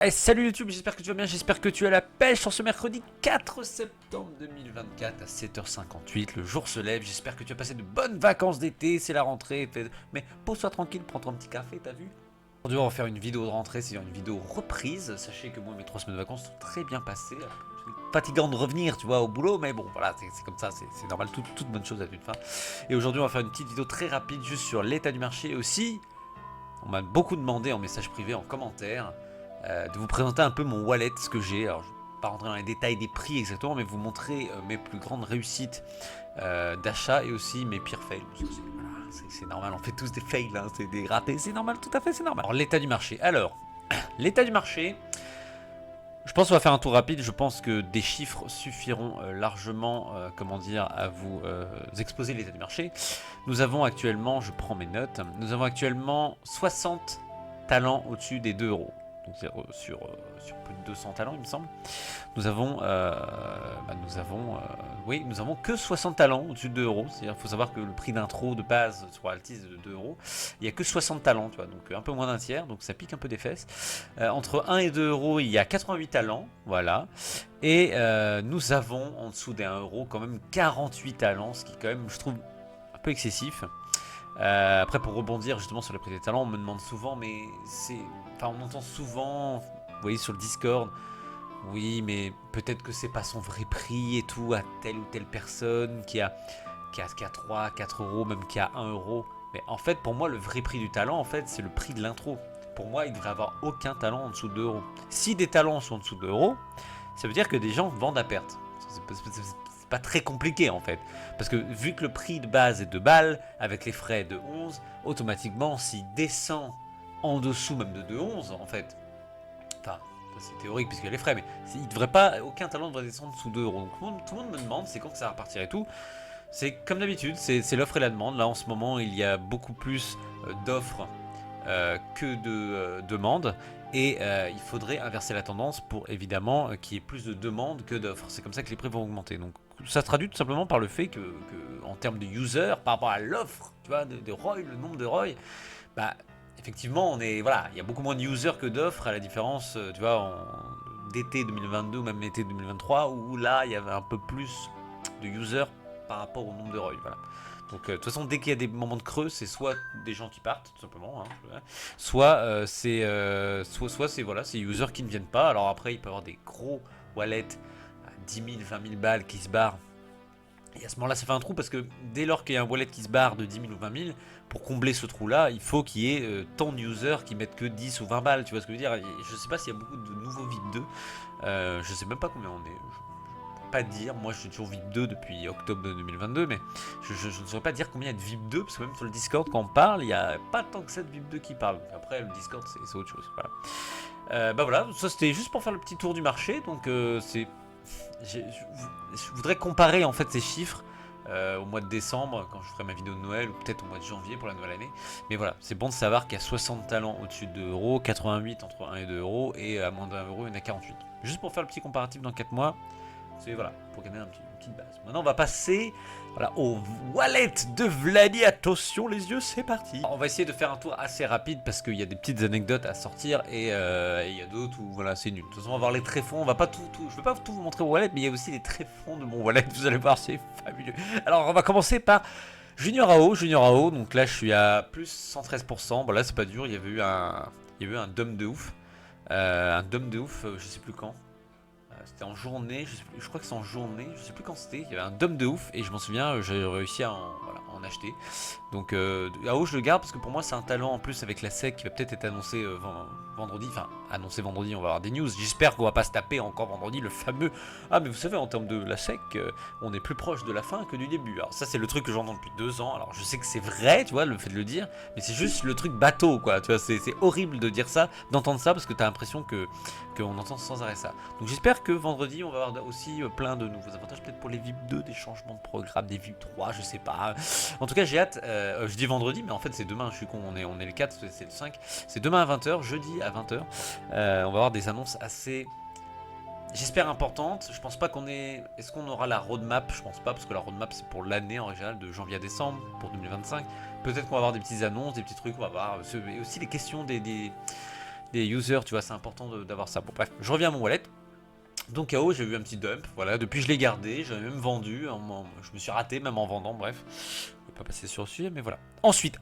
Hey, salut YouTube, j'espère que tu vas bien, j'espère que tu as la pêche en ce mercredi 4 septembre 2024 à 7h58, le jour se lève, j'espère que tu as passé de bonnes vacances d'été, c'est la rentrée, mais pose-toi tranquille, prends-toi un petit café, t'as vu? Aujourd'hui on va faire une vidéo de rentrée, c'est une vidéo reprise, sachez que moi mes 3 semaines de vacances sont très bien passées, c'est fatigant de revenir tu vois au boulot, mais bon voilà, c'est comme ça, c'est normal, toute bonne chose a une fin. Et aujourd'hui on va faire une petite vidéo très rapide juste sur l'état du marché et aussi. On m'a beaucoup demandé en message privé, en commentaire, de vous présenter un peu mon wallet, ce que j'ai. Alors, je ne vais pas rentrer dans les détails des prix exactement, mais vous montrer mes plus grandes réussites d'achat et aussi mes pires fails. C'est normal, on fait tous des fails, hein, c'est des ratés, c'est normal, tout à fait, c'est normal. Alors, l'état du marché. Alors, l'état du marché, je pense qu'on va faire un tour rapide. Je pense que des chiffres suffiront largement, comment dire, à vous exposer l'état du marché. Nous avons actuellement, je prends mes notes, nous avons actuellement 60 talents au-dessus des 2 euros. Donc sur plus de 200 talents, il me semble. Nous avons, oui, nous avons que 60 talents au-dessus de 2 euros. C'est-à-dire qu'il faut savoir que le prix d'intro de base sur Altis est de 2 euros. Il n'y a que 60 talents, tu vois, donc un peu moins d'un tiers, donc ça pique un peu des fesses. Entre 1 et 2 euros, il y a 88 talents, voilà. Et nous avons en dessous des 1 euro quand même 48 talents, ce qui quand même, je trouve, un peu excessif. Après, pour rebondir justement sur les prix des talents, on me demande souvent, mais c'est. Enfin, on entend souvent, vous voyez, sur le Discord, oui, mais peut-être que c'est pas son vrai prix et tout à telle ou telle personne qui a 3, 4 euros, même qui a 1 euro. Mais en fait, pour moi, le vrai prix du talent, en fait, c'est le prix de l'intro. Pour moi, il devrait avoir aucun talent en dessous de 2 euros. Si des talents sont en dessous de 2 euros, ça veut dire que des gens vendent à perte. C'est pas très compliqué en fait. Parce que vu que le prix de base est de balles, avec les frais de 11, automatiquement, s'il descend en dessous même de 2,11 en fait, enfin, c'est théorique puisqu'il y a les frais, mais il devrait pas, aucun talent devrait descendre sous 2 euros. Donc tout le monde me demande c'est quand que ça va repartir et tout. C'est comme d'habitude, c'est l'offre et la demande. Là en ce moment, il y a beaucoup plus d'offres que de demandes. Et il faudrait inverser la tendance pour évidemment qu'il y ait plus de demandes que d'offres. C'est comme ça que les prix vont augmenter. Donc ça se traduit tout simplement par le fait que en termes de users, par rapport à l'offre, tu vois, de ROI, le nombre de ROI, bah effectivement, voilà, il y a beaucoup moins de users que d'offres, à la différence, tu vois, d'été 2022 ou même été 2023, où là, il y avait un peu plus de users par rapport au nombre de ROI, voilà. Donc, de toute façon, dès qu'il y a des moments de creux, c'est soit des gens qui partent, tout simplement, hein, soit c'est voilà, c'est users qui ne viennent pas. Alors après, il peut y avoir des gros wallets à 10 000, 20 000 balles qui se barrent. Et à ce moment-là, ça fait un trou parce que dès lors qu'il y a un wallet qui se barre de 10 000 ou 20 000, pour combler ce trou-là, il faut qu'il y ait tant de users qui mettent que 10 ou 20 balles. Tu vois ce que je veux dire? Je sais pas s'il y a beaucoup de nouveaux VIP 2. Je sais même pas combien on est. Je peux pas dire. Moi, je suis toujours VIP 2 depuis octobre de 2022, mais je ne saurais pas dire combien il y a de VIP 2 parce que même sur le Discord, quand on parle, il n'y a pas tant que ça de VIP 2 qui parlent. Après, le Discord, c'est autre chose. Voilà. Bah voilà, ça c'était juste pour faire le petit tour du marché. Donc, c'est je voudrais comparer en fait ces chiffres au mois de décembre quand je ferai ma vidéo de Noël ou peut-être au mois de janvier pour la nouvelle année. Mais voilà, c'est bon de savoir qu'il y a 60 talents au-dessus de 2 euros, 88 entre 1 et 2 euros et à moins de 1 euro, il y en a 48. Juste pour faire le petit comparatif dans 4 mois, c'est voilà, pour gagner une petite base. Maintenant, on va passer voilà, au wallet de Vladi. Attention les yeux, c'est parti. Alors, on va essayer de faire un tour assez rapide parce qu'il y a des petites anecdotes à sortir et il y a d'autres où voilà, c'est nul. De toute façon, on va voir les tréfonds. On va pas je vais pas tout vous montrer au wallet, mais il y a aussi les tréfonds de mon wallet. Vous allez voir, c'est fabuleux. Alors, on va commencer par Junior AO. Junior AO, donc là, je suis à plus 113%. Bon, là, c'est pas dur. Il y avait eu un dump de ouf. Un dump de ouf, je sais plus quand. C'était en journée, je crois que c'est en journée, je sais plus quand c'était. Il y avait un dump de ouf et je m'en souviens, j'ai réussi à en acheter. Donc AO je le garde parce que pour moi c'est un talent en plus avec la SEC qui va peut-être être annoncé vendredi. Enfin annoncé vendredi, on va avoir des news. J'espère qu'on va pas se taper encore vendredi le fameux. Ah mais vous savez en termes de la SEC, on est plus proche de la fin que du début. Alors ça c'est le truc que j'entends depuis 2 ans. Alors je sais que c'est vrai, tu vois, le fait de le dire, mais c'est juste le truc bateau quoi. Tu vois, c'est horrible de dire ça, d'entendre ça parce que t'as l'impression qu'on entend sans arrêt ça. Donc j'espère que vendredi on va avoir aussi plein de nouveaux avantages, peut-être pour les VIP 2, des changements de programme, des VIP 3, je sais pas. En tout cas j'ai hâte, je dis vendredi mais en fait c'est demain, je suis con, on est le 4, c'est le 5, c'est demain à 20h, jeudi à 20h, on va avoir des annonces assez... J'espère importantes, je pense pas qu'on est... Est-ce qu'on aura la roadmap? Je pense pas, parce que la roadmap c'est pour l'année en général, de janvier à décembre, pour 2025. Peut-être qu'on va avoir des petites annonces, des petits trucs, on va voir, et aussi les questions des users, tu vois, c'est important d'avoir ça. Bon bref, je reviens à mon wallet. Donc KO, j'ai eu un petit dump, voilà, depuis je l'ai gardé, j'avais même vendu, je me suis raté même en vendant, bref. Je vais pas passer sur le sujet, mais voilà. Ensuite,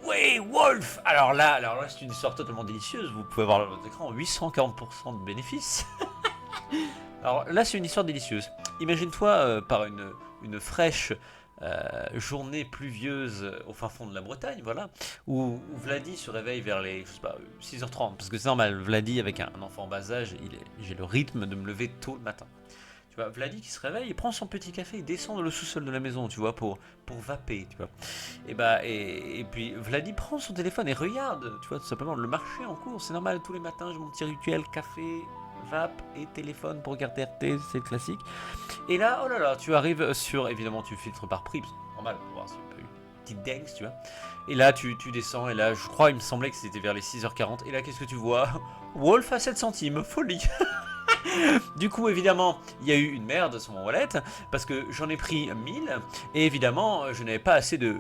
oui, Wolf. Alors là c'est une histoire totalement délicieuse, vous pouvez voir dans votre écran, 840% de bénéfices. Alors là c'est une histoire délicieuse. Imagine-toi par une fraîche journée pluvieuse au fin fond de la Bretagne, voilà, où Vladi se réveille vers les, je sais pas, 6h30, parce que c'est normal, Vladi avec un enfant en bas âge, j'ai le rythme de me lever tôt le matin. Tu vois, Vladi qui se réveille, il prend son petit café, il descend dans le sous-sol de la maison, tu vois, pour vaper, tu vois. Et puis Vladi prend son téléphone et regarde, tu vois, tout simplement le marché en cours, c'est normal, tous les matins, j'ai mon petit rituel, café, vape et téléphone pour regarder RT, c'est le classique. Et là, oh là là, tu arrives sur, évidemment tu filtres par prix, c'est normal, pour voir si tu peux une petite dingue, tu vois. Et là tu descends, et là je crois, il me semblait que c'était vers les 6h40, et là qu'est-ce que tu vois? Wolf à 7 centimes, folie. Du coup, évidemment, il y a eu une merde sur mon wallet parce que j'en ai pris 1000 et évidemment, je n'avais pas assez de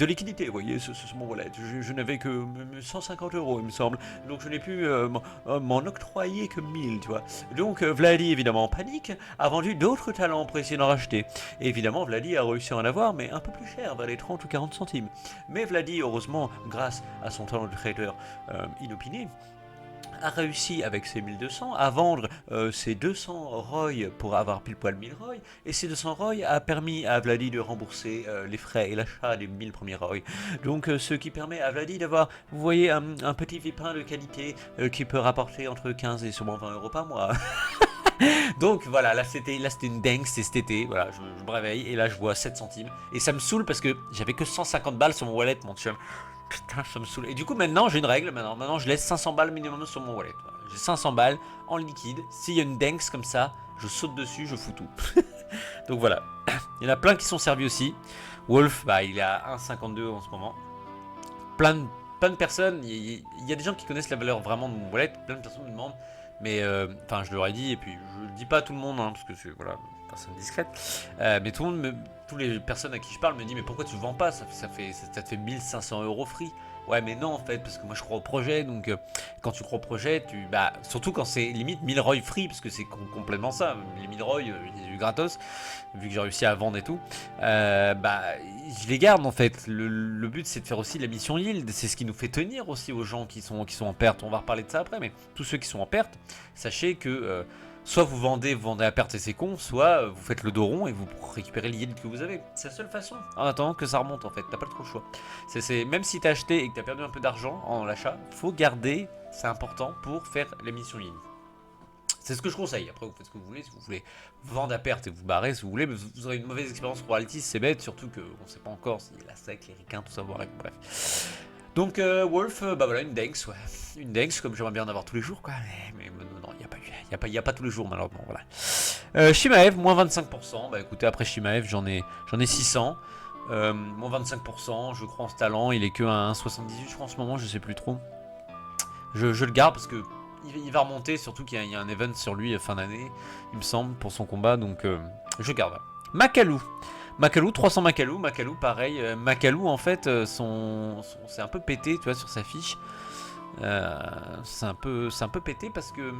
liquidité, vous voyez, sur mon wallet. Je n'avais que 150 euros, il me semble. Donc, je n'ai pu m'en octroyer que 1000, tu vois. Donc, Vladi, évidemment, en panique, a vendu d'autres talents pour essayer d'en racheter. Et évidemment, Vladi a réussi à en avoir, mais un peu plus cher, vers les 30 ou 40 centimes. Mais Vladi, heureusement, grâce à son talent de trader inopiné, a réussi avec ses 1200 à vendre ses 200 ROI pour avoir pile poil 1000 ROI, et ces 200 ROI a permis à Vladi de rembourser les frais et l'achat des 1000 premiers ROI. Donc ce qui permet à Vladi d'avoir, vous voyez, un petit vipin de qualité qui peut rapporter entre 15 et sûrement 20 euros par mois. Donc voilà, là c'était une dingue, c'était cet été, voilà, je me réveille et là je vois 7 centimes, et ça me saoule parce que j'avais que 150 balles sur mon wallet, mon chum. Putain, ça me saoule. Et du coup, maintenant, j'ai une règle. Maintenant, je laisse 500 balles minimum sur mon wallet. Voilà. J'ai 500 balles en liquide. S'il y a une dingue comme ça, je saute dessus, je fous tout. Donc voilà. Il y en a plein qui sont servis aussi. Wolf, bah, il est à 1,52 en ce moment. Plein de personnes. Il y a des gens qui connaissent la valeur vraiment de mon wallet. Plein de personnes me demandent. Mais enfin, je leur ai dit. Et puis, je le dis pas à tout le monde. Hein, parce que c'est voilà, personne discrète. Mais tout le monde toutes les personnes à qui je parle me disent mais pourquoi tu vends pas, ça te fait 1500 euros free. Ouais mais non en fait parce que moi je crois au projet, donc quand tu crois au projet bah surtout quand c'est limite 1000 ROI free, parce que c'est complètement ça, les 1000 ROI j'ai eu gratos vu que j'ai réussi à vendre et tout, bah je les garde en fait. Le but c'est de faire aussi la mission yield, c'est ce qui nous fait tenir aussi aux gens qui sont en perte. On va reparler de ça après, mais tous ceux qui sont en perte, sachez que soit vous vendez à perte et c'est con, soit vous faites le dos rond et vous récupérez le yield que vous avez. C'est la seule façon, en attendant que ça remonte en fait, t'as pas trop le choix. Même si t'as acheté et que t'as perdu un peu d'argent en l'achat, faut garder, c'est important pour faire les missions yield. C'est ce que je conseille. Après, vous faites ce que vous voulez. Si vous voulez vendre à perte et vous barrer, si vous voulez, mais vous aurez une mauvaise expérience pour Altis, c'est bête, surtout qu'on ne sait pas encore si la sec, les ricains, tout ça, bref. Donc, Wolf, bah voilà, une Denks, ouais. Une Denks, comme j'aimerais bien en avoir tous les jours, quoi. Mais non, il n'y a pas tous les jours, malheureusement, voilà. Shimaev, moins 25%. Bah écoutez, après Shimaev, j'en ai 600. Moins 25%, je crois en ce talent. Il est que à 1,78, je crois, en ce moment, je sais plus trop. Je le garde parce que il va remonter, surtout qu'il y a un event sur lui fin d'année, il me semble, pour son combat, donc je garde. Makalu, 300 Makalu, pareil. Makalu, en fait, c'est un peu pété, tu vois, sur sa fiche. C'est un peu pété parce que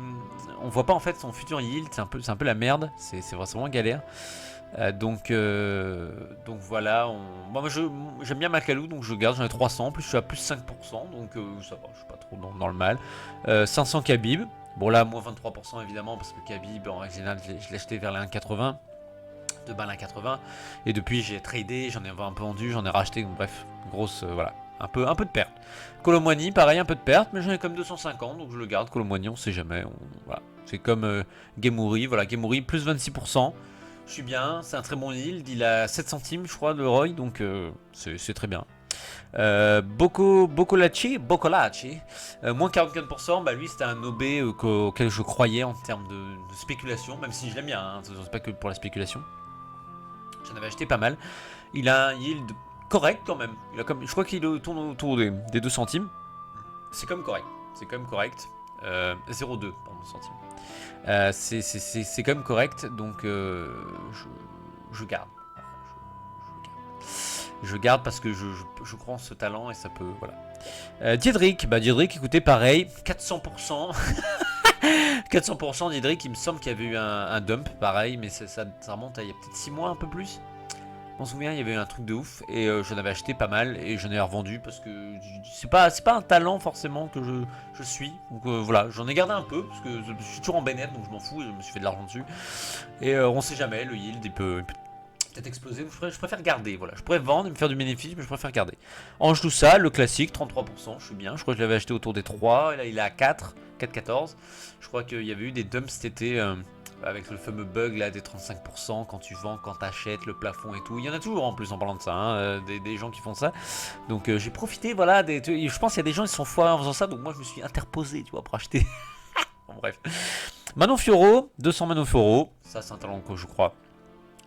on voit pas en fait son futur yield, c'est un peu la merde, c'est vraiment galère. Donc voilà, moi j'aime bien Makalu, donc je garde, j'en ai 300, en plus je suis à plus 5%, donc ça va, je suis pas trop dans le mal. 500 Khabib, bon là moins 23% évidemment, parce que Khabib en règle générale je l'ai acheté vers les 1,80, 2 balles 1,80, et depuis j'ai tradé, j'en ai un peu vendu, j'en ai racheté, donc bref, grosse, voilà, un peu de perte. Colomwani, pareil, un peu de perte, mais j'en ai comme 250, donc je le garde. Colomwani, on sait jamais, voilà. C'est comme Gemouri, voilà, Gemouri plus 26%. Je suis bien, c'est un très bon yield, il a 7 centimes je crois de ROI, donc c'est très bien. Bocolaci, moins 44%, bah lui c'était un OB auquel je croyais en termes de spéculation, même si je l'aime bien, hein, c'est pas que pour la spéculation. J'en avais acheté pas mal. Il a un yield correct quand même. Je crois qu'il tourne autour des 2 centimes. C'est quand même correct. 0,2 centimes. C'est quand même correct, donc je garde. Je garde parce que je crois en ce talent et ça peut, voilà. Diedrich, bah Diedrich, écoutez, pareil, 400%. 400% Diedrich, il me semble qu'il y avait eu un dump, pareil, mais ça remonte à il y a peut-être 6 mois, un peu plus. Je m'en souviens, il y avait eu un truc de ouf et j'en avais acheté pas mal et j'en ai revendu parce que c'est pas un talent forcément que je suis. Donc voilà, j'en ai gardé un peu parce que je suis toujours en bénéfice donc je m'en fous et je me suis fait de l'argent dessus. Et on sait jamais, le yield il peut peut-être exploser. Donc je préfère garder, voilà. Je pourrais vendre et me faire du bénéfice, mais je préfère garder. Ange tout ça, le classique, 33%, je suis bien. Je crois que je l'avais acheté autour des 3 et là il est à 4,14. Je crois qu'il y avait eu des dumps cet été. Avec le fameux bug là des 35% quand tu vends, quand tu achètes, le plafond et tout. Il y en a toujours en plus en parlant de ça, hein, des gens qui font ça. Donc j'ai profité, voilà. Je pense qu'il y a des gens qui sont foirés en faisant ça, donc moi je me suis interposé, tu vois, pour acheter. Bon, bref. Manon Fioro, 200 Manon Fioro. Ça, c'est un talent que je crois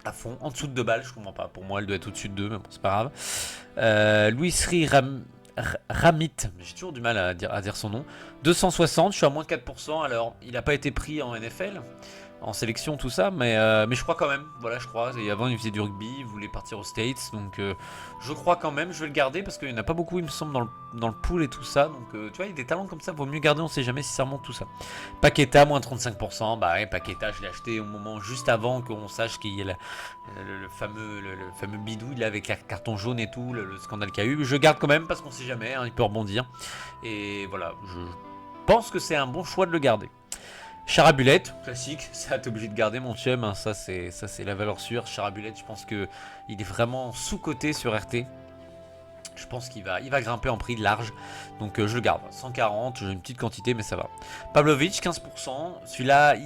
à fond. En dessous de 2 balles, je comprends pas. Pour moi, elle doit être au-dessus de 2, mais bon, c'est pas grave. Louis Sri Ramit, j'ai toujours du mal à dire son nom. 260, je suis à moins de 4%. Alors, il n'a pas été pris en NFL. En sélection, tout ça, mais je crois quand même, voilà, je crois, et avant il faisait du rugby, il voulait partir aux States, donc je crois quand même, je vais le garder, parce qu'il n'y en a pas beaucoup, il me semble, dans le pool et tout ça, donc tu vois, il y a des talents comme ça, vaut mieux garder, on sait jamais si ça remonte tout ça. Paqueta, moins 35%, bah ouais, Paqueta, je l'ai acheté au moment juste avant qu'on sache qu'il y a le fameux bidouille là, avec la carton jaune et tout, le scandale qu'il y a eu, je garde quand même, parce qu'on sait jamais, hein, il peut rebondir, et voilà, je pense que c'est un bon choix de le garder. Charabulette, classique, ça t'es obligé de garder mon chum, hein, ça c'est la valeur sûre. Charabulette, je pense que il est vraiment sous-coté sur RT. Je pense qu'il va grimper en prix large, donc je le garde. 140, j'ai une petite quantité, mais ça va. Pavlovic, 15%. Celui-là,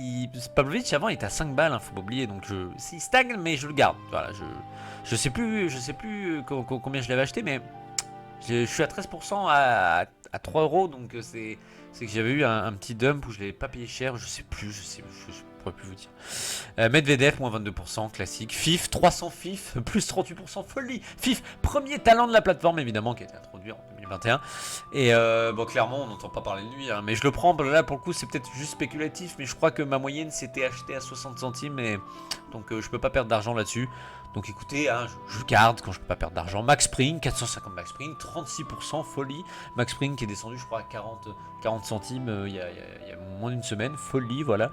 Pavlovic avant il était à 5 balles, hein, faut pas oublier, donc il stagne, mais je le garde. Voilà, je sais plus combien je l'avais acheté, mais je suis à 13% à 3 euros, donc c'est que j'avais eu un petit dump où je l'avais pas payé cher, je pourrais plus vous dire. Medvedev, moins 22%, classique. FIF, 300 FIF, plus 38%, folie. FIF, premier talent de la plateforme, évidemment, qui a été introduit en 2021. Et bon, clairement, on n'entend pas parler de lui, hein, mais je le prends, là, pour le coup, c'est peut-être juste spéculatif, mais je crois que ma moyenne, c'était acheté à 60 centimes, et donc je peux pas perdre d'argent là-dessus. Donc écoutez, hein, je garde quand je peux pas perdre d'argent. Max Spring, 450 Max Spring, 36%, folie. Max Spring qui est descendu, je crois, à 40 centimes il y a moins d'une semaine, folie, voilà.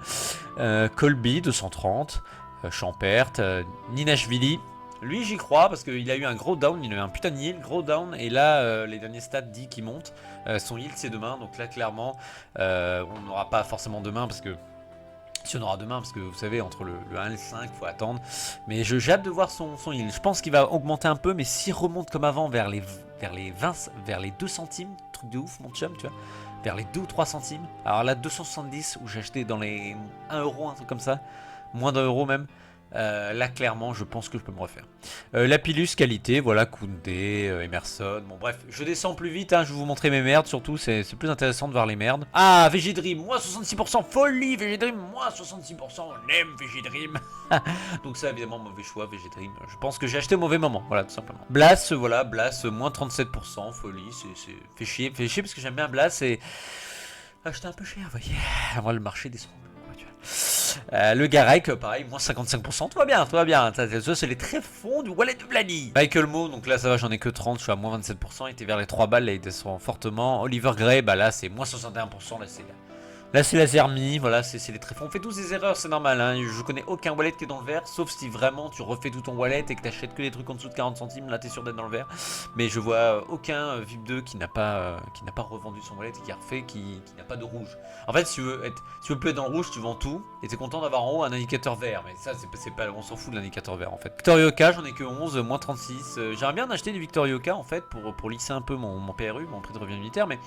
Colby, 230. Champert, Ninashvili. Lui, j'y crois parce qu'il a eu un gros down, il a eu un putain de yield, gros down, et là, les derniers stats disent qu'il monte. Son yield, c'est demain, donc là, clairement, on n'aura pas forcément demain parce que. Si on aura demain, parce que vous savez, entre le 1 et le 5, il faut attendre. Mais j'ai hâte de voir son yield. Je pense qu'il va augmenter un peu, mais s'il remonte comme avant vers les 2 centimes, truc de ouf, mon chum, tu vois, vers les 2 ou 3 centimes. Alors là, 270, où j'ai acheté dans les 1 euro, un truc comme ça, moins d'1 euro même. Là, clairement, je pense que je peux me refaire. Lapillus, qualité, voilà, Koundé, Emerson. Bon, bref, je descends plus vite, hein, je vais vous montrer mes merdes, surtout, c'est plus intéressant de voir les merdes. Ah, VG Dream, moins 66%, folie, VG Dream, moins 66%, on aime VG Dream. Donc, ça, évidemment, mauvais choix, VG Dream. Je pense que j'ai acheté au mauvais moment, voilà, tout simplement. Blas, voilà, Blas, moins 37%, folie, c'est fait chier parce que j'aime bien Blas et acheter un peu cher, vous voyez. Moi, le marché descend. Le Garek, pareil, moins 55%, tout va bien, ça c'est les tréfonds du wallet de Vladi. Michael Mo, donc là ça va, j'en ai que 30, je suis à moins 27%, il était vers les 3 balles, là il descend fortement. Oliver Gray, bah là c'est moins 61%, là c'est la Zermi, voilà, c'est les tréfonds. On fait tous des erreurs, c'est normal, hein. Je connais aucun wallet qui est dans le vert, sauf si vraiment tu refais tout ton wallet et que t'achètes que des trucs en dessous de 40 centimes, là t'es sûr d'être dans le vert. Mais je vois aucun VIP2 qui n'a pas revendu son wallet et qui a refait, qui n'a pas de rouge. En fait, si tu veux plus être dans le rouge, tu vends tout et t'es content d'avoir en haut un indicateur vert. Mais ça, c'est pas, on s'en fout de l'indicateur vert en fait. Victorioca, j'en ai que 11, moins 36. J'aimerais bien en acheter des Victorioca en fait pour lisser un peu mon PRU, mon prix de revient unitaire, mais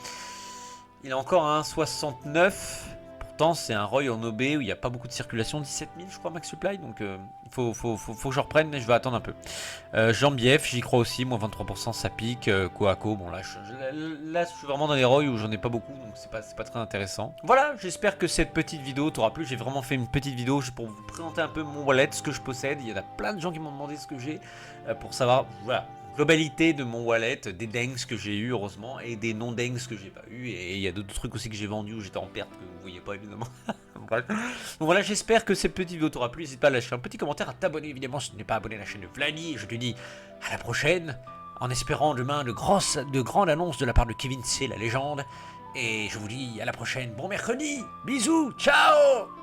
il a encore un 69. Pourtant, c'est un Roy en OB où il n'y a pas beaucoup de circulation. 17 000, je crois, max supply. Donc, il faut que je reprenne, mais je vais attendre un peu. Jambief, j'y crois aussi. Moins 23%, ça pique. Coaco, bon, là, je suis vraiment dans les Roy où j'en ai pas beaucoup. Donc, c'est pas très intéressant. Voilà, j'espère que cette petite vidéo t'aura plu. J'ai vraiment fait une petite vidéo pour vous présenter un peu mon wallet, ce que je possède. Il y en a plein de gens qui m'ont demandé ce que j'ai pour savoir. Voilà. globalité de mon wallet, des dengs que j'ai eu heureusement et des non dengs que j'ai pas eu, et il y a d'autres trucs aussi que j'ai vendus où j'étais en perte que vous voyez pas évidemment. Bref. Donc voilà, j'espère que cette petite vidéo t'aura plu. N'hésite pas à lâcher un petit commentaire, à t'abonner évidemment si tu n'es pas abonné à la chaîne de Vladi. Et je te dis à la prochaine, en espérant demain de grandes annonces de la part de Kevin C, la légende. Et je vous dis à la prochaine, bon mercredi, bisous, ciao.